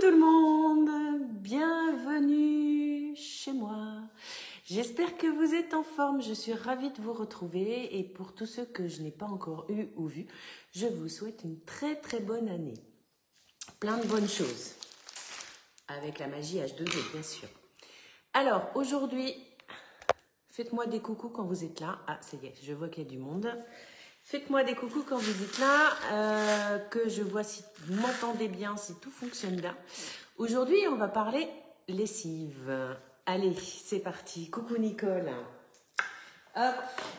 tout le monde, bienvenue chez moi. J'espère que vous êtes en forme, je suis ravie de vous retrouver et pour tous ceux que je n'ai pas encore eu ou vu, je vous souhaite une très très bonne année. Plein de bonnes choses, avec la magie H2O bien sûr. Alors aujourd'hui, faites-moi des coucous quand vous êtes là. Ah ça y est, je vois qu'il y a du monde. Faites-moi des coucous quand vous êtes là, que je vois si vous m'entendez bien, si tout fonctionne bien. Aujourd'hui, on va parler lessive. Allez, c'est parti. Coucou Nicole. Hop,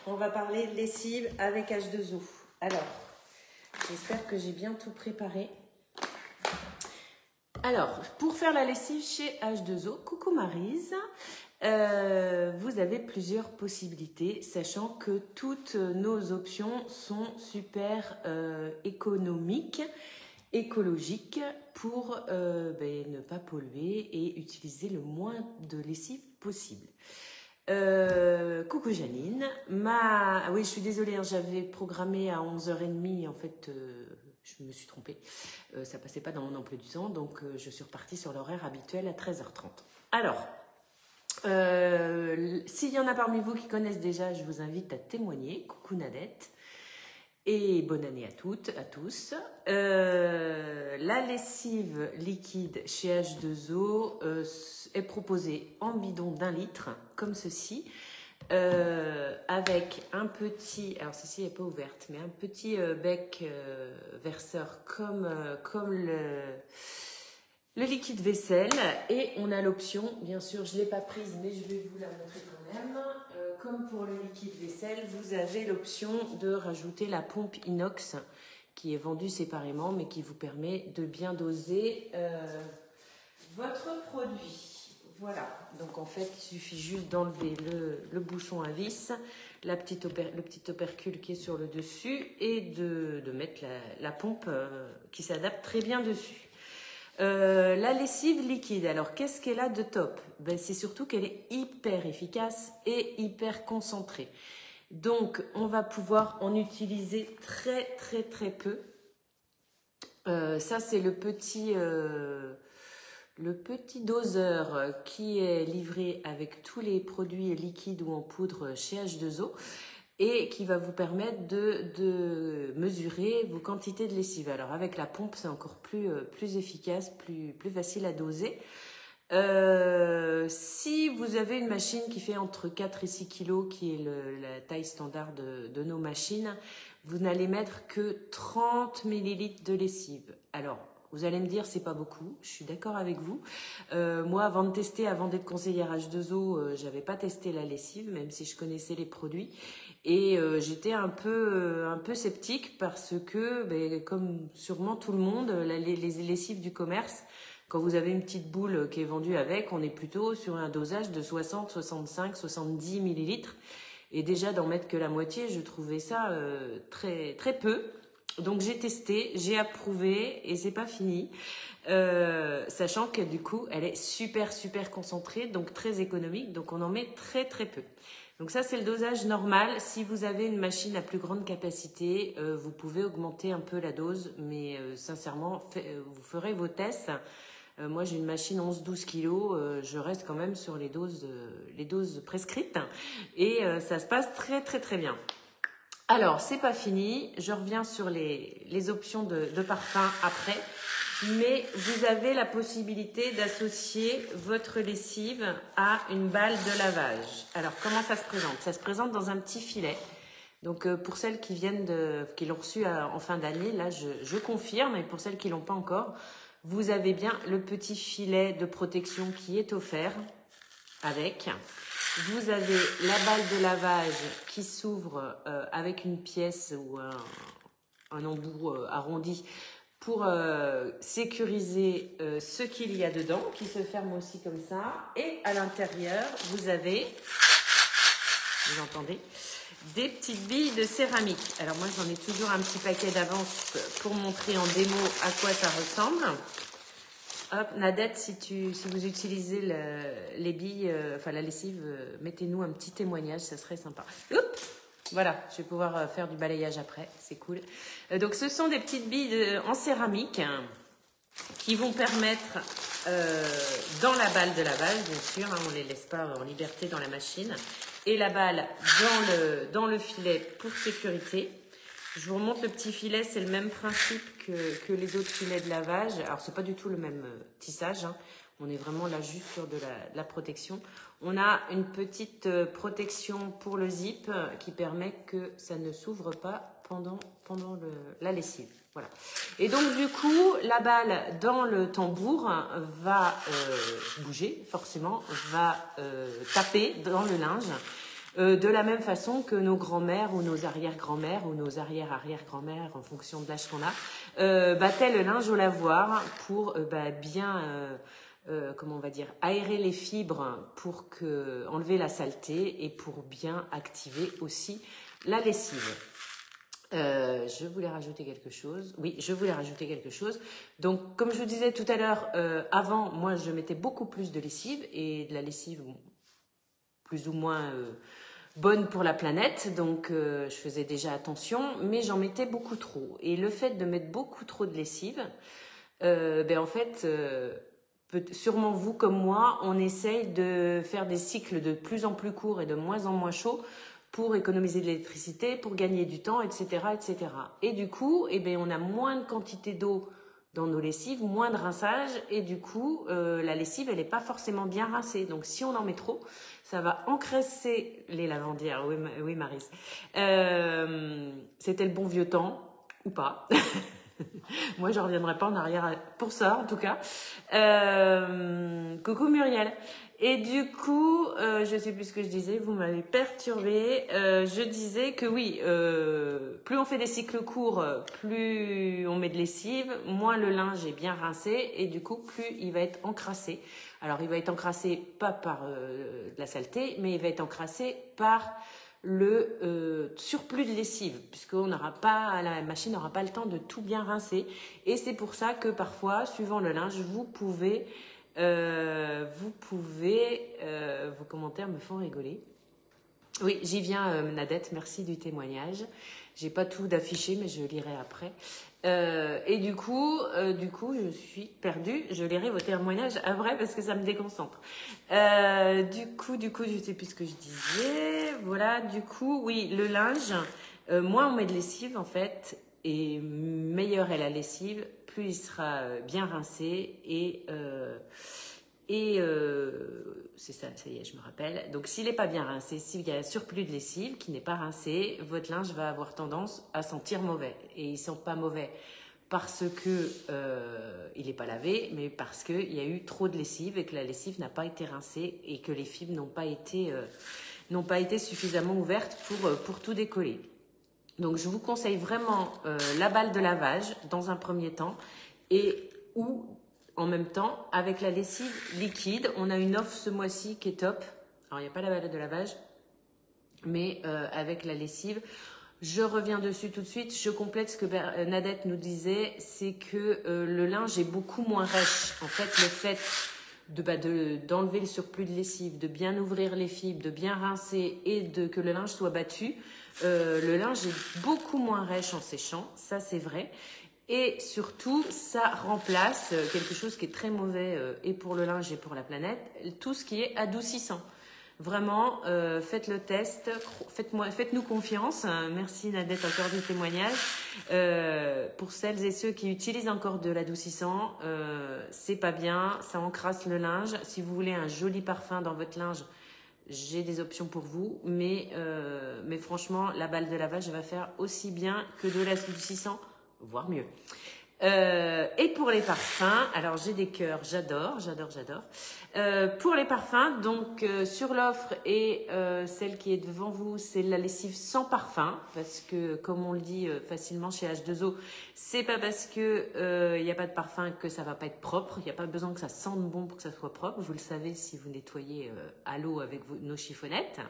on va parler lessive avec H2O. Alors, j'espère que j'ai bien tout préparé. Alors, pour faire la lessive chez H2O, coucou Maryse. Vous avez plusieurs possibilités, sachant que toutes nos options sont super économiques, écologiques pour ne pas polluer et utiliser le moins de lessive possible. Coucou Janine. Oui, je suis désolée, hein, j'avais programmé à 11h30, en fait, je me suis trompée. Ça passait pas dans mon emploi du temps, donc je suis repartie sur l'horaire habituel à 13h30. Alors, s'il y en a parmi vous qui connaissent déjà, je vous invite à témoigner. Coucou Nadette. Et bonne année à toutes, à tous. La lessive liquide chez H2O est proposée en bidon d'1 litre, comme ceci, avec un petit, alors ceci n'est pas ouverte, mais un petit bec verseur comme le liquide vaisselle, et on a l'option, bien sûr je ne l'ai pas prise mais je vais vous la montrer quand même, comme pour le liquide vaisselle, vous avez l'option de rajouter la pompe inox qui est vendue séparément mais qui vous permet de bien doser votre produit. Voilà, donc en fait il suffit juste d'enlever le bouchon à vis, le petit opercule qui est sur le dessus et de mettre la pompe qui s'adapte très bien dessus. La lessive liquide, alors qu'est-ce qu'elle a de top? C'est surtout qu'elle est hyper efficace et hyper concentrée. Donc on va pouvoir en utiliser très très très peu. Ça c'est le petit doseur qui est livré avec tous les produits liquides ou en poudre chez H2O. Et qui va vous permettre de mesurer vos quantités de lessive. Alors avec la pompe, c'est encore plus efficace, plus facile à doser. Si vous avez une machine qui fait entre 4 et 6 kg, qui est la taille standard de nos machines, vous n'allez mettre que 30 ml de lessive. Alors, vous allez me dire, c'est pas beaucoup, je suis d'accord avec vous. Moi, avant d'être conseillère H2O, j'avais pas testé la lessive, même si je connaissais les produits. Et j'étais un peu sceptique parce que, comme sûrement tout le monde, les lessives du commerce, quand vous avez une petite boule qui est vendue avec, on est plutôt sur un dosage de 60, 65, 70 millilitres. Et déjà, d'en mettre que la moitié, je trouvais ça très, très peu. Donc j'ai testé, j'ai approuvé et c'est pas fini, sachant que du coup elle est super concentrée, donc très économique, donc on en met très très peu. Donc ça c'est le dosage normal. Si vous avez une machine à plus grande capacité, vous pouvez augmenter un peu la dose, mais sincèrement vous ferez vos tests. Moi j'ai une machine 11-12 kg, je reste quand même sur les doses prescrites et ça se passe très très très bien. Alors, c'est pas fini, je reviens sur les options de parfum après, mais vous avez la possibilité d'associer votre lessive à une balle de lavage. Alors, comment ça se présente? Ça se présente dans un petit filet. Donc, pour celles qui l'ont reçu en fin d'année, là, je confirme, et pour celles qui l'ont pas encore, vous avez bien le petit filet de protection qui est offert avec. Vous avez la balle de lavage qui s'ouvre avec une pièce ou un embout arrondi pour sécuriser ce qu'il y a dedans, qui se ferme aussi comme ça. Et à l'intérieur, vous avez, vous entendez, des petites billes de céramique. Alors moi, j'en ai toujours un petit paquet d'avance pour montrer en démo à quoi ça ressemble. Hop, Nadette, si vous utilisez les billes, la lessive, mettez-nous un petit témoignage, ça serait sympa. Oups, voilà, je vais pouvoir faire du balayage après, c'est cool. Donc ce sont des petites billes en céramique qui vont permettre, dans la balle de lavage, bien sûr, hein, on ne les laisse pas en liberté dans la machine, et la balle dans le filet pour sécurité. Je vous remonte le petit filet, c'est le même principe que les autres filets de lavage. Alors, c'est pas du tout le même tissage, hein. On est vraiment là juste sur de la protection. On a une petite protection pour le zip qui permet que ça ne s'ouvre pas pendant la lessive. Voilà. Et donc, du coup, la balle dans le tambour va bouger, forcément, va taper dans le linge. De la même façon que nos grands-mères ou nos arrière-grand-mères ou nos arrière-arrière-grand-mères, en fonction de l'âge qu'on a, battaient le linge au lavoir pour bien, comment on va dire, aérer les fibres pour enlever la saleté et pour bien activer aussi la lessive. Je voulais rajouter quelque chose. Oui, je voulais rajouter quelque chose. Donc, comme je vous disais tout à l'heure, avant, moi, je mettais beaucoup plus de lessive et de la lessive plus ou moins bonne pour la planète. Donc, je faisais déjà attention, mais j'en mettais beaucoup trop. Et le fait de mettre beaucoup trop de lessive, en fait, sûrement vous comme moi, on essaye de faire des cycles de plus en plus courts et de moins en moins chauds pour économiser de l'électricité, pour gagner du temps, etc., etc. Et du coup, on a moins de quantité d'eau dans nos lessives, moins de rinçage, et du coup, la lessive, elle n'est pas forcément bien rincée. Donc, si on en met trop, ça va encrasser les lavandières. Oui, Maryse. C'était le bon vieux temps, ou pas. Moi, je ne reviendrai pas en arrière pour ça, en tout cas. Coucou Muriel. Et du coup, je ne sais plus ce que je disais, vous m'avez perturbée. Je disais que oui, plus on fait des cycles courts, plus on met de lessive, moins le linge est bien rincé et du coup, plus il va être encrassé. Alors, il va être encrassé pas par de la saleté, mais il va être encrassé par le surplus de lessive, puisqu'on n'aura pas, la machine n'aura pas le temps de tout bien rincer. Et c'est pour ça que parfois, suivant le linge, vos commentaires me font rigoler. Oui, j'y viens, Nadette, merci du témoignage. J'ai pas tout d'affiché, mais je lirai après. Et du coup, je suis perdue. Je lirai vos témoignages après parce que ça me déconcentre. Du coup, je sais plus ce que je disais. Voilà, du coup, oui, le linge, moins on met de lessive en fait, et meilleure est la lessive, plus il sera bien rincé et c'est ça y est, je me rappelle. Donc, s'il n'est pas bien rincé, s'il y a un surplus de lessive qui n'est pas rincé, votre linge va avoir tendance à sentir mauvais. Et il ne sent pas mauvais parce que il n'est pas lavé, mais parce qu'il y a eu trop de lessive et que la lessive n'a pas été rincée et que les fibres n'ont pas été suffisamment ouvertes pour tout décoller. Donc, je vous conseille vraiment la balle de lavage dans un premier temps ou en même temps, avec la lessive liquide, on a une offre ce mois-ci qui est top. Alors, il n'y a pas la balle de lavage, mais avec la lessive, je reviens dessus tout de suite. Je complète ce que Nadette nous disait, c'est que le linge est beaucoup moins rêche. En fait, le fait d'enlever le surplus de lessive, de bien ouvrir les fibres, de bien rincer et que le linge soit battu, le linge est beaucoup moins rêche en séchant, ça c'est vrai. Et surtout, ça remplace quelque chose qui est très mauvais et pour le linge et pour la planète, tout ce qui est adoucissant. Vraiment, faites le test, faites-nous confiance. Merci Nadette encore du témoignage. Pour celles et ceux qui utilisent encore de l'adoucissant, c'est pas bien, ça encrasse le linge. Si vous voulez un joli parfum dans votre linge, j'ai des options pour vous, mais franchement, la balle de lavage va faire aussi bien que de l'adoucissant, voire mieux. Et pour les parfums, alors j'ai des cœurs, j'adore. Pour les parfums, donc sur l'offre et celle qui est devant vous, c'est la lessive sans parfum, parce que comme on le dit facilement chez H2O, c'est pas parce que il n'y a pas de parfum que ça va pas être propre. Il n'y a pas besoin que ça sente bon pour que ça soit propre. Vous le savez si vous nettoyez à l'eau avec vos chiffonnettes.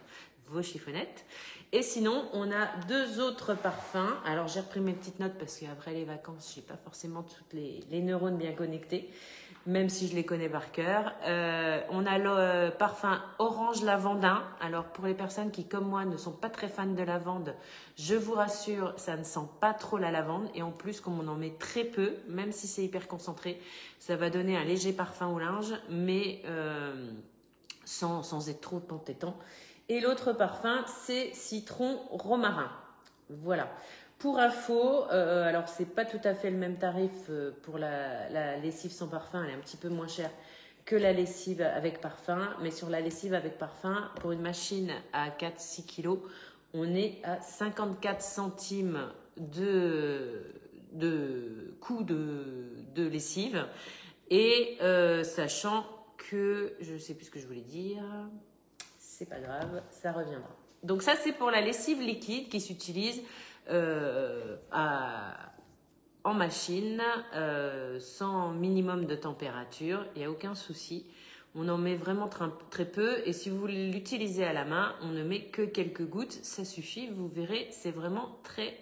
Et sinon, on a deux autres parfums. Alors, j'ai repris mes petites notes parce qu'après les vacances, j'ai pas forcément toutes les neurones bien connectés. même si je les connais par cœur. On a le parfum orange lavandin. Alors pour les personnes qui, comme moi, ne sont pas très fans de lavande, je vous rassure, ça ne sent pas trop la lavande. Et en plus, comme on en met très peu, même si c'est hyper concentré, ça va donner un léger parfum au linge, mais sans être trop entêtant. Et l'autre parfum, c'est citron romarin. Voilà. Pour info, alors c'est pas tout à fait le même tarif pour la lessive sans parfum, elle est un petit peu moins chère que la lessive avec parfum, mais sur la lessive avec parfum, pour une machine à 4-6 kg, on est à 54 centimes de coût de lessive. Et sachant que, je ne sais plus ce que je voulais dire, c'est pas grave, ça reviendra. Donc ça, c'est pour la lessive liquide qui s'utilise en machine, sans minimum de température, il n'y a aucun souci. On en met vraiment très peu, et si vous l'utilisez à la main, on ne met que quelques gouttes, ça suffit, vous verrez, c'est vraiment très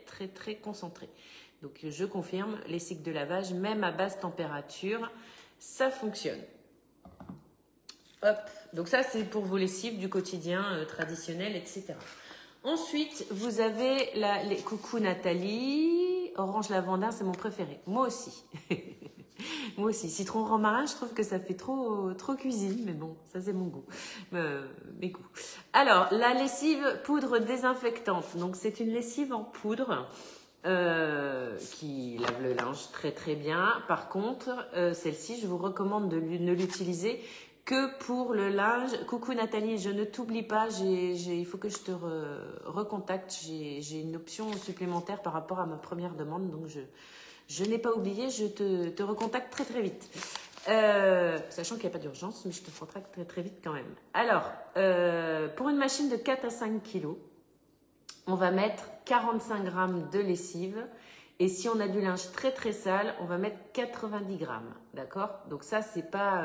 concentré. Donc je confirme, les cycles de lavage, même à basse température, ça fonctionne. Hop, donc ça c'est pour vos lessives du quotidien traditionnel, etc. Ensuite, vous avez les coucou Nathalie, orange lavandin, c'est mon préféré. Moi aussi. Moi aussi. Citron romarin, je trouve que ça fait trop cuisine, mais bon, ça c'est mon goût, mes goûts. Alors, la lessive poudre désinfectante. Donc, c'est une lessive en poudre qui lave le linge très bien. Par contre, celle-ci, je vous recommande de ne l'utiliser que pour le linge. Coucou Nathalie, je ne t'oublie pas, il faut que je te recontacte. J'ai une option supplémentaire par rapport à ma première demande, donc je n'ai pas oublié, je te recontacte très vite. Sachant qu'il n'y a pas d'urgence, mais je te recontacte très vite quand même. Alors, pour une machine de 4 à 5 kg, on va mettre 45 grammes de lessive. Et si on a du linge très sale, on va mettre 90 grammes. D'accord? Donc ça, c'est pas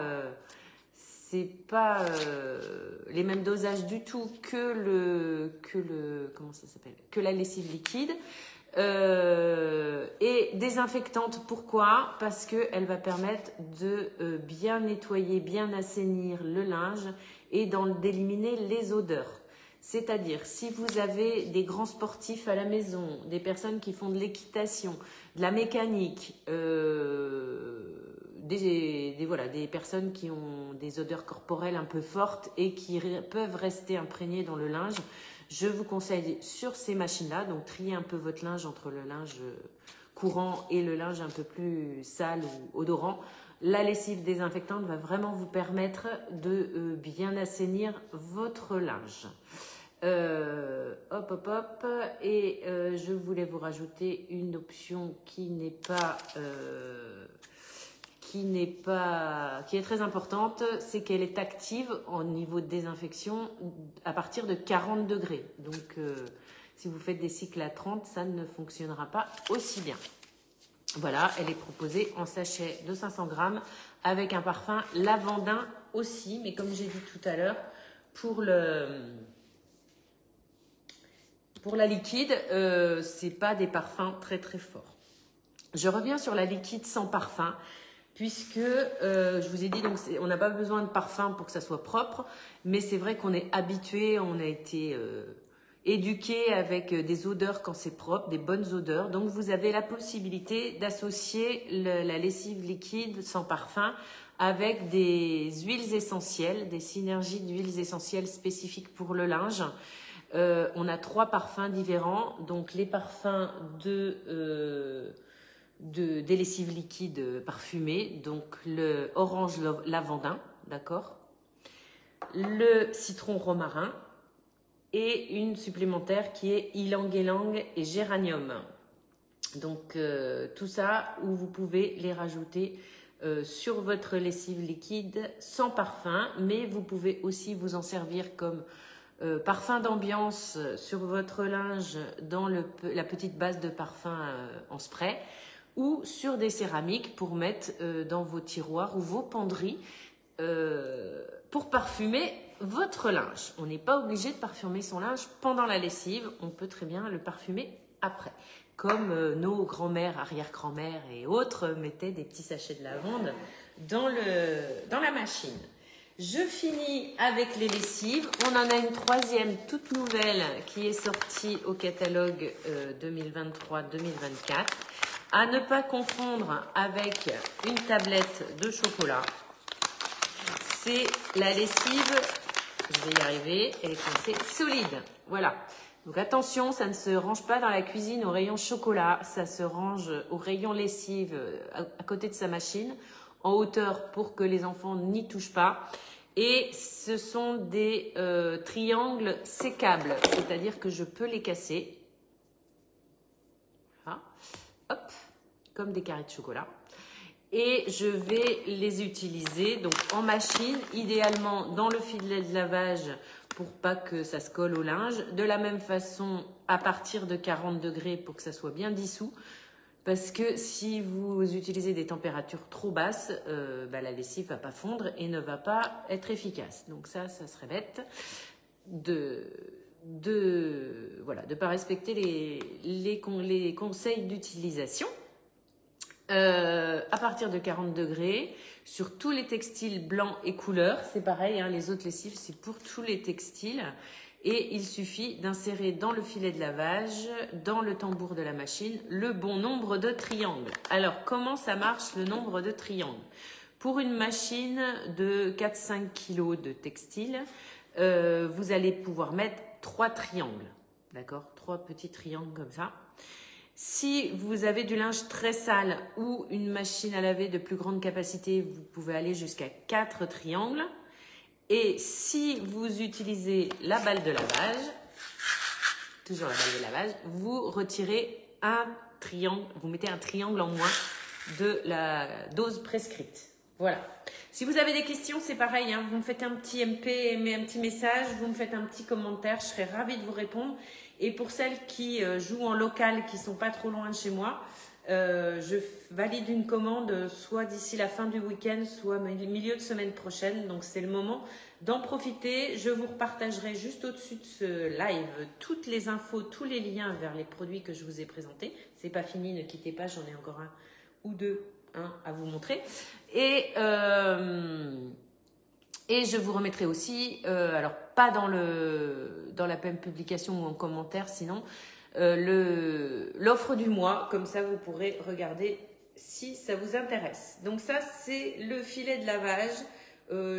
les mêmes dosages du tout que comment ça s'appelle, que la lessive liquide. Et désinfectante, pourquoi? Parce qu'elle va permettre de bien nettoyer, bien assainir le linge et d'éliminer les odeurs. C'est-à-dire, si vous avez des grands sportifs à la maison, des personnes qui font de l'équitation, de la mécanique, des personnes qui ont des odeurs corporelles un peu fortes et qui peuvent rester imprégnées dans le linge, je vous conseille sur ces machines-là, donc trier un peu votre linge entre le linge courant et le linge un peu plus sale ou odorant. La lessive désinfectante va vraiment vous permettre de bien assainir votre linge. Et je voulais vous rajouter une option qui est très importante, c'est qu'elle est active au niveau de désinfection à partir de 40 degrés. Donc, si vous faites des cycles à 30, ça ne fonctionnera pas aussi bien. Voilà, elle est proposée en sachet de 500 grammes avec un parfum lavandin aussi, mais comme j'ai dit tout à l'heure, pour la liquide, c'est pas des parfums très forts. Je reviens sur la liquide sans parfum, puisque je vous ai dit, donc on n'a pas besoin de parfum pour que ça soit propre, mais c'est vrai qu'on est habitué, on a été éduqué avec des odeurs quand c'est propre, des bonnes odeurs. Donc vous avez la possibilité d'associer la lessive liquide sans parfum avec des huiles essentielles, des synergies d'huiles essentielles spécifiques pour le linge. On a 3 parfums différents, donc les parfums des lessives liquides parfumées, donc le orange lavandin, d'accord, le citron romarin et une supplémentaire qui est ylang-ylang et géranium. Donc tout ça, où vous pouvez les rajouter sur votre lessive liquide sans parfum, mais vous pouvez aussi vous en servir comme parfum d'ambiance sur votre linge dans la petite base de parfum en spray, ou sur des céramiques pour mettre dans vos tiroirs ou vos penderies pour parfumer votre linge. On n'est pas obligé de parfumer son linge pendant la lessive, on peut très bien le parfumer après. Comme nos grands-mères, arrière-grand-mères et autres mettaient des petits sachets de lavande dans la machine. Je finis avec les lessives. On en a une troisième toute nouvelle qui est sortie au catalogue 2023-2024. À ne pas confondre avec une tablette de chocolat. C'est la lessive, je vais y arriver, elle est coincée solide. Voilà. Donc attention, ça ne se range pas dans la cuisine au rayon chocolat, ça se range au rayon lessive à côté de sa machine, en hauteur pour que les enfants n'y touchent pas. Et ce sont des triangles sécables, c'est-à-dire que je peux les casser. Voilà. Hop, comme des carrés de chocolat. Et je vais les utiliser donc en machine, idéalement dans le filet de lavage pour pas que ça se colle au linge. De la même façon, à partir de 40 degrés pour que ça soit bien dissous. Parce que si vous utilisez des températures trop basses, la lessive va pas fondre et ne va pas être efficace. Donc ça serait bête de pas respecter les conseils d'utilisation. À partir de 40 degrés, sur tous les textiles blancs et couleurs, c'est pareil, hein, les autres lessives, c'est pour tous les textiles. Et il suffit d'insérer dans le filet de lavage, dans le tambour de la machine, le bon nombre de triangles. Alors, comment ça marche le nombre de triangles? Pour une machine de 4-5 kg de textile, vous allez pouvoir mettre 3 triangles. D'accord? 3 petits triangles comme ça. Si vous avez du linge très sale ou une machine à laver de plus grande capacité, vous pouvez aller jusqu'à 4 triangles. Et si vous utilisez la balle de lavage, toujours la balle de lavage, vous retirez un triangle, vous mettez un triangle en moins de la dose prescrite. Voilà. Si vous avez des questions, c'est pareil, hein, vous me faites un petit MP, un petit message, vous me faites un petit commentaire, je serai ravie de vous répondre. Et pour celles qui jouent en local, qui sont pas trop loin de chez moi, je valide une commande soit d'ici la fin du week-end, soit milieu de semaine prochaine. Donc c'est le moment d'en profiter. Je vous repartagerai juste au-dessus de ce live toutes les infos, tous les liens vers les produits que je vous ai présentés. C'est pas fini, ne quittez pas, j'en ai encore un ou deux à vous montrer. Et je vous remettrai aussi, alors pas dans la même publication ou en commentaire, sinon l'offre du mois, comme ça vous pourrez regarder si ça vous intéresse. Donc ça c'est le filet de lavage.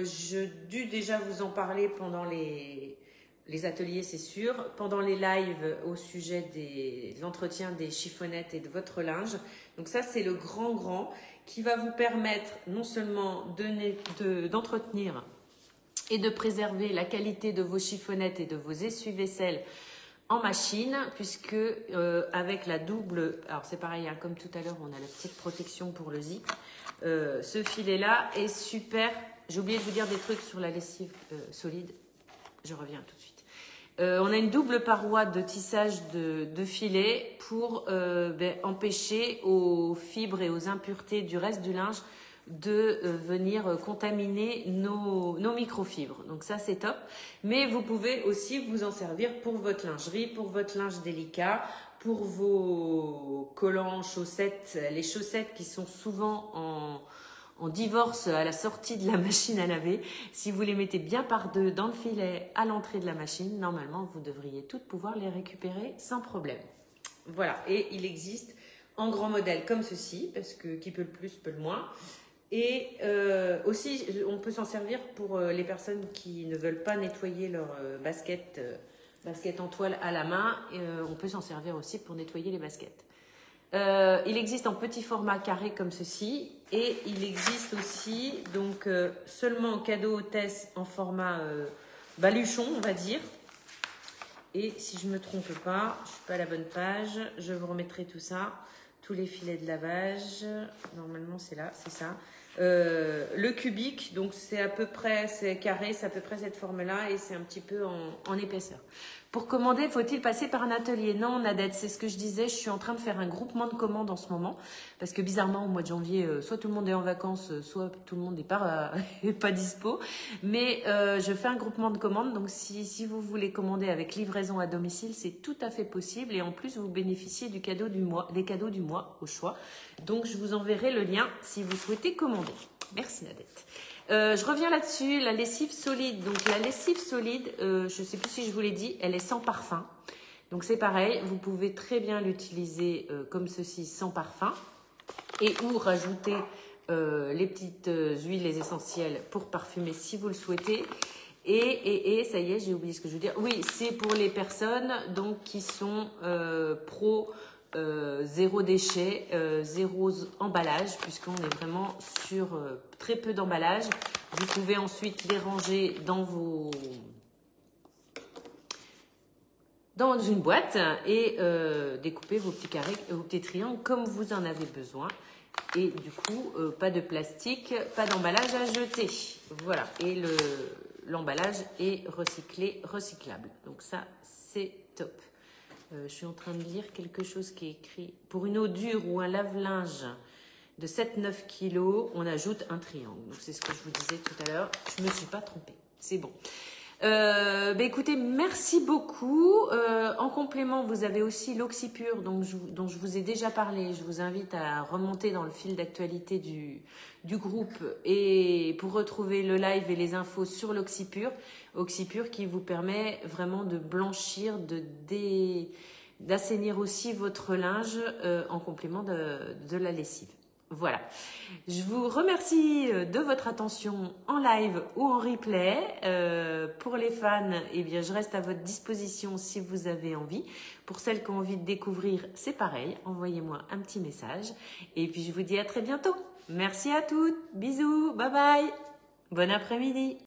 J'ai dû déjà vous en parler pendant les ateliers, c'est sûr, pendant les lives au sujet de l'entretien des chiffonnettes et de votre linge. Donc ça c'est le grand qui va vous permettre non seulement d'entretenir et de préserver la qualité de vos chiffonnettes et de vos essuie-vaisselle en machine, puisque avec la double, alors c'est pareil, hein, comme tout à l'heure, on a la petite protection pour le zip. Ce filet-là est super. J'ai oublié de vous dire des trucs sur la lessive solide. Je reviens tout de suite. On a une double paroi de tissage de filet pour empêcher aux fibres et aux impuretés du reste du linge de venir contaminer nos microfibres. Donc ça c'est top. Mais vous pouvez aussi vous en servir pour votre lingerie, pour votre linge délicat, pour vos collants, chaussettes, les chaussettes qui sont souvent en divorce à la sortie de la machine à laver. Si vous les mettez bien par deux dans le filet à l'entrée de la machine, normalement vous devriez toutes pouvoir les récupérer sans problème. Voilà, et il existe en grand modèle comme ceci, parce que qui peut le plus peut le moins. Et aussi, on peut s'en servir pour les personnes qui ne veulent pas nettoyer leur basket en toile à la main. On peut s'en servir aussi pour nettoyer les baskets. Il existe en petit format carré comme ceci. Et il existe aussi, donc seulement en cadeau hôtesse en format baluchon, on va dire. Et si je ne me trompe pas, je ne suis pas à la bonne page, je vous remettrai tout ça. Tous les filets de lavage, normalement c'est là, c'est ça. Le cubique, donc c'est à peu près, c'est carré, c'est à peu près cette forme-là et c'est un petit peu en épaisseur. Pour commander, faut-il passer par un atelier? Non, Nadette, c'est ce que je disais, je suis en train de faire un groupement de commandes en ce moment, parce que bizarrement, au mois de janvier, soit tout le monde est en vacances, soit tout le monde n'est pas dispo. Mais je fais un groupement de commandes, donc si vous voulez commander avec livraison à domicile, c'est tout à fait possible. Et en plus, vous bénéficiez des cadeaux du mois au choix. Donc, je vous enverrai le lien si vous souhaitez commander. Merci Nadette. Je reviens là-dessus, la lessive solide. Donc la lessive solide, je ne sais plus si je vous l'ai dit, elle est sans parfum. Donc c'est pareil, vous pouvez très bien l'utiliser comme ceci sans parfum et ou rajouter les petites huiles, les essentielles pour parfumer si vous le souhaitez. Et ça y est, j'ai oublié ce que je veux dire. Oui, c'est pour les personnes donc qui sont pro zéro déchet, zéro emballage, puisqu'on est vraiment sur très peu d'emballage. Vous pouvez ensuite les ranger dans une boîte et découper vos petits carrés, vos petits triangles comme vous en avez besoin. Et du coup, pas de plastique, pas d'emballage à jeter. Voilà, et l'emballage est recyclable. Donc ça, c'est top. Je suis en train de lire quelque chose qui est écrit. Pour une eau dure ou un lave-linge de 7-9 kg, on ajoute un triangle. Donc c'est ce que je vous disais tout à l'heure. Je ne me suis pas trompée. C'est bon. Écoutez, merci beaucoup. En complément, vous avez aussi l'Oxypure dont je vous ai déjà parlé. Je vous invite à remonter dans le fil d'actualité du groupe et pour retrouver le live et les infos sur l'Oxypure. Oxypure qui vous permet vraiment de blanchir, d'assainir aussi votre linge en complément de la lessive. Voilà, je vous remercie de votre attention en live ou en replay. Pour les fans, eh bien, je reste à votre disposition si vous avez envie. Pour celles qui ont envie de découvrir, c'est pareil, envoyez-moi un petit message. Et puis je vous dis à très bientôt. Merci à toutes, bisous, bye bye, bon après-midi.